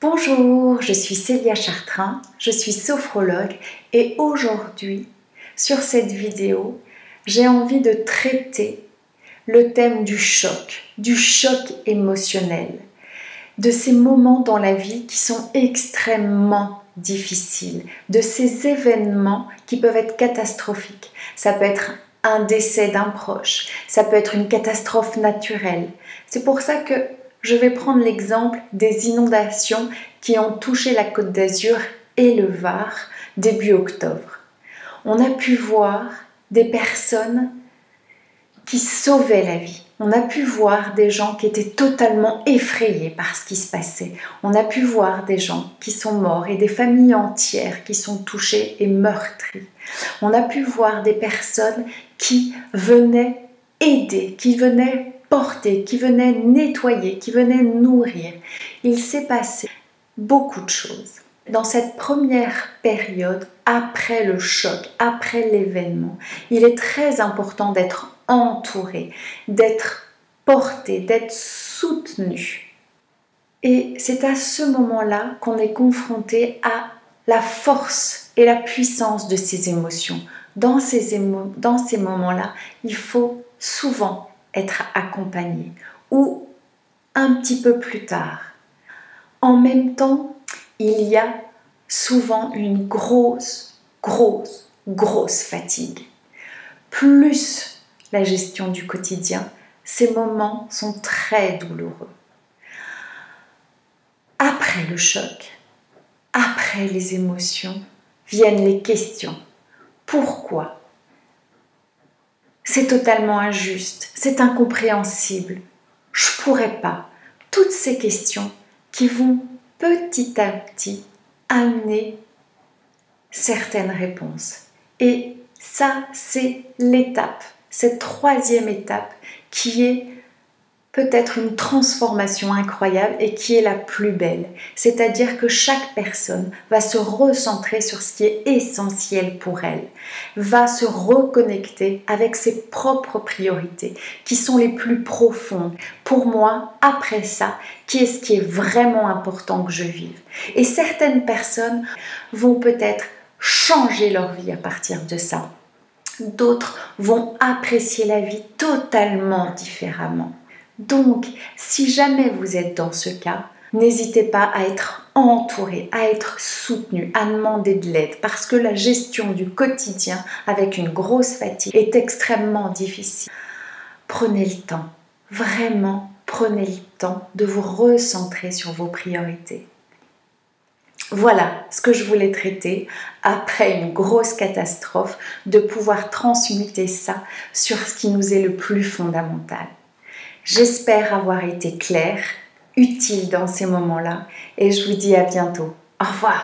Bonjour, je suis Célia Chartrain, je suis sophrologue et aujourd'hui, sur cette vidéo, j'ai envie de traiter le thème du choc émotionnel, de ces moments dans la vie qui sont extrêmement difficiles, de ces événements qui peuvent être catastrophiques. Ça peut être un décès d'un proche, ça peut être une catastrophe naturelle. C'est pour ça que je vais prendre l'exemple des inondations qui ont touché la Côte d'Azur et le Var début octobre. On a pu voir des personnes qui sauvaient la vie. On a pu voir des gens qui étaient totalement effrayés par ce qui se passait. On a pu voir des gens qui sont morts et des familles entières qui sont touchées et meurtries. On a pu voir des personnes qui venaient aider, qui venaient porter, qui venaient nettoyer, qui venaient nourrir. Il s'est passé beaucoup de choses. Dans cette première période, après le choc, après l'événement, il est très important d'être entouré, d'être porté, d'être soutenu. Et c'est à ce moment-là qu'on est confronté à la force et la puissance de ces émotions. Dans ces moments-là, il faut souvent être accompagné ou un petit peu plus tard. En même temps, il y a souvent une grosse fatigue. Plus la gestion du quotidien, ces moments sont très douloureux. Après le choc, après les émotions, viennent les questions. Pourquoi ? C'est totalement injuste, c'est incompréhensible, je ne pourrais pas. Toutes ces questions qui vont petit à petit amener certaines réponses. Et ça, c'est l'étape, cette troisième étape qui est peut-être une transformation incroyable et qui est la plus belle. C'est-à-dire que chaque personne va se recentrer sur ce qui est essentiel pour elle, va se reconnecter avec ses propres priorités qui sont les plus profondes. Pour moi, après ça, qu'est-ce qui est vraiment important que je vive? Et certaines personnes vont peut-être changer leur vie à partir de ça. D'autres vont apprécier la vie totalement différemment. Donc, si jamais vous êtes dans ce cas, n'hésitez pas à être entouré, à être soutenu, à demander de l'aide parce que la gestion du quotidien avec une grosse fatigue est extrêmement difficile. Prenez le temps, vraiment prenez le temps de vous recentrer sur vos priorités. Voilà ce que je voulais traiter après une grosse catastrophe, de pouvoir transmuter ça sur ce qui nous est le plus fondamental. J'espère avoir été claire, utile dans ces moments-là et je vous dis à bientôt. Au revoir.